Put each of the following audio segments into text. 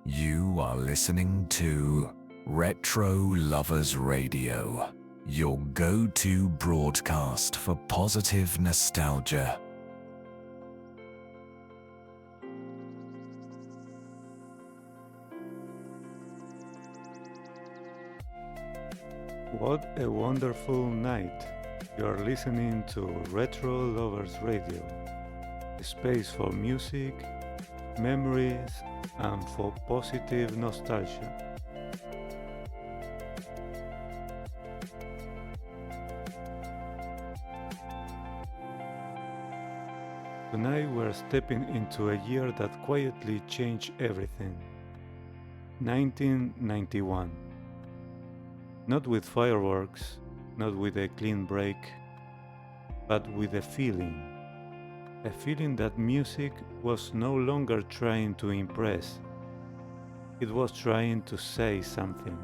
You are listening to RetroLovers Radio, your go-to broadcast for positive nostalgia. What a wonderful night! You are listening to Retro Lovers Radio, a space for music, memories, and for positive nostalgia. Tonight we're stepping into a year that quietly changed everything. 1991. Not with fireworks, not with a clean break, but with a feeling. A feeling that music was no longer trying to impress, it was trying to say something.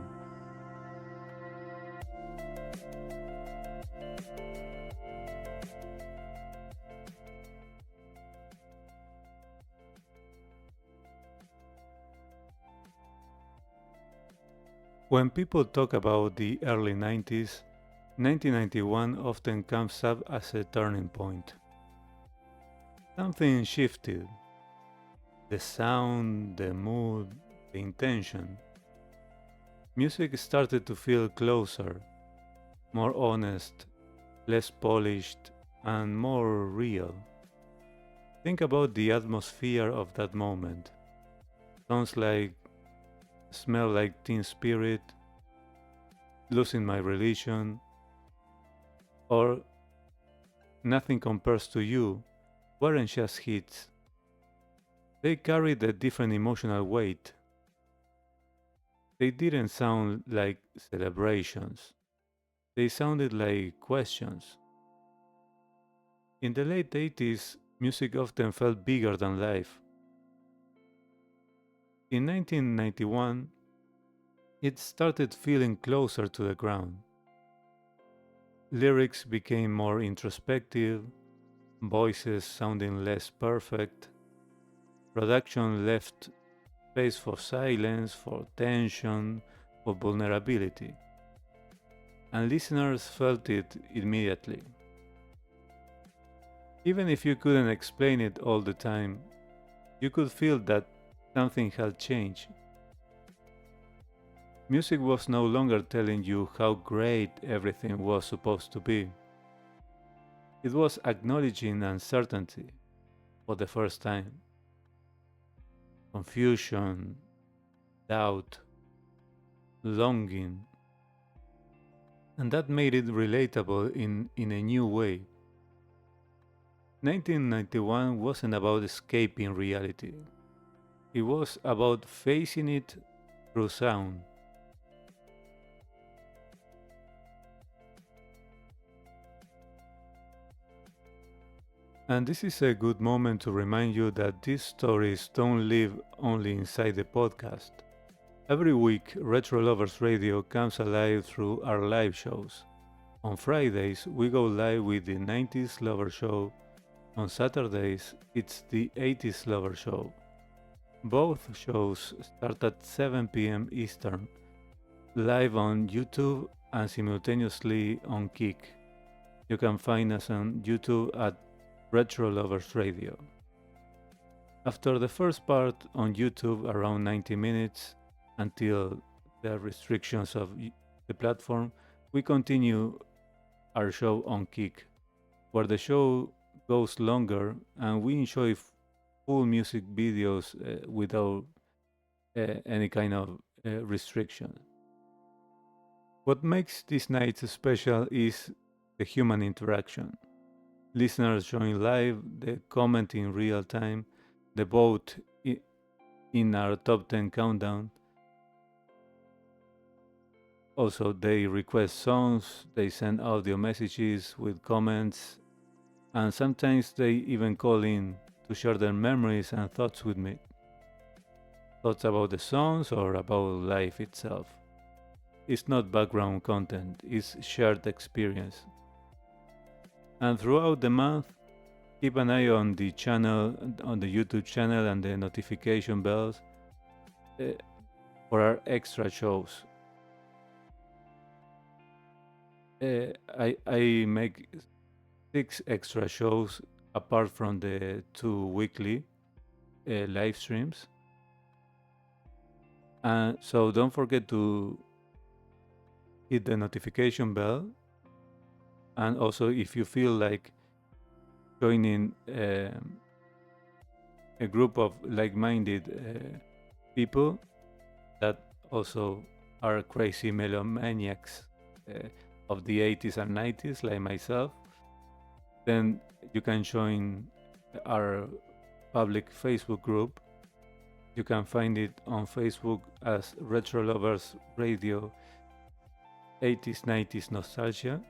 When people talk about the early 90s, 1991 often comes up as a turning point. Something shifted. The sound, the mood, the intention. Music started to feel closer, more honest, less polished, and more real. Think about the atmosphere of that moment. Sounds like Smell Like Teen Spirit, Losing My Religion, or Nothing Compares to You weren't just hits. They carried a different emotional weight. They didn't sound like celebrations. They sounded like questions. In the late 80s, music often felt bigger than life. In 1991, it started feeling closer to the ground. Lyrics became more introspective, voices sounding less perfect, production left space for silence, for tension, for vulnerability. And listeners felt it immediately. Even if you couldn't explain it all the time, you could feel that something had changed. Music was no longer telling you how great everything was supposed to be. It was acknowledging uncertainty for the first time. Confusion, doubt, longing. And that made it relatable in a new way. 1991 wasn't about escaping reality. It was about facing it through sound. And this is a good moment to remind you that these stories don't live only inside the podcast. Every week, Retro Lovers Radio comes alive through our live shows. On Fridays, we go live with the 90s Lover Show. On Saturdays, it's the 80s Lover Show. Both shows start at 7 p.m. Eastern, live on YouTube and simultaneously on Kick. You can find us on YouTube at Retro Lovers Radio. After the first part on YouTube, around 90 minutes, until the restrictions of the platform, we continue our show on Kick, where the show goes longer and we enjoy full music videos without any kind of restriction. What makes these nights special is the human interaction. Listeners join live, they comment in real time, they vote in our top 10 countdown. Also, they request songs, they send audio messages with comments, and sometimes they even call in to share their memories and thoughts with me. Thoughts about the songs or about life itself. It's not background content, it's shared experience. And throughout the month, keep an eye on the channel, on the YouTube channel and the notification bells, for our extra shows. I make 6 extra shows apart from the 2 weekly live streams. And so don't forget to hit the notification bell. And also, if you feel like joining a group of like-minded people that also are crazy melomaniacs of the 80s and 90s, like myself, then you can join our public Facebook group. You can find it on Facebook as RetroLovers Radio 80s 90s Nostalgia.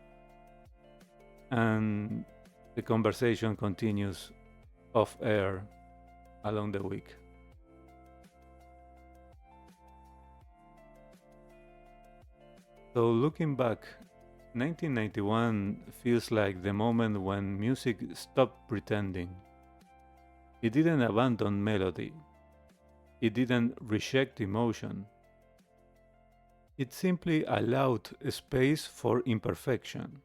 And the conversation continues off air along the week. So looking back, 1991 feels like the moment when music stopped pretending. It didn't abandon melody. It didn't reject emotion. It simply allowed a space for imperfection.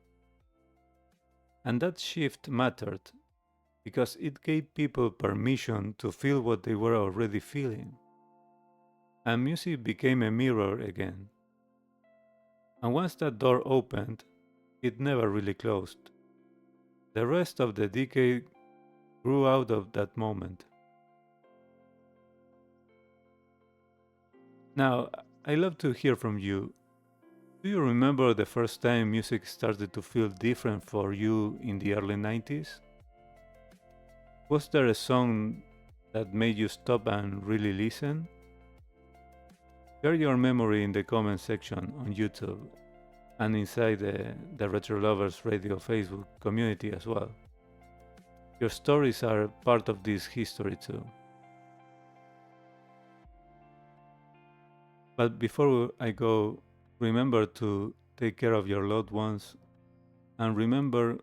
And that shift mattered because it gave people permission to feel what they were already feeling. And music became a mirror again. And once that door opened, it never really closed. The rest of the decade grew out of that moment. Now, I love to hear from you. Do you remember the first time music started to feel different for you in the early 90s? Was there a song that made you stop and really listen? Share your memory in the comment section on YouTube and inside the RetroLovers Radio Facebook community as well. Your stories are part of this history too. But before I go, remember to take care of your loved ones and remember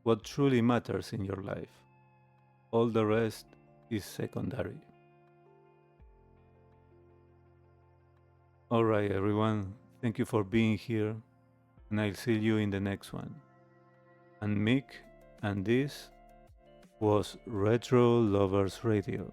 what truly matters in your life. All the rest is secondary. Alright, everyone, thank you for being here, and I'll see you in the next one. And Mick, and this was Retro Lovers Radio.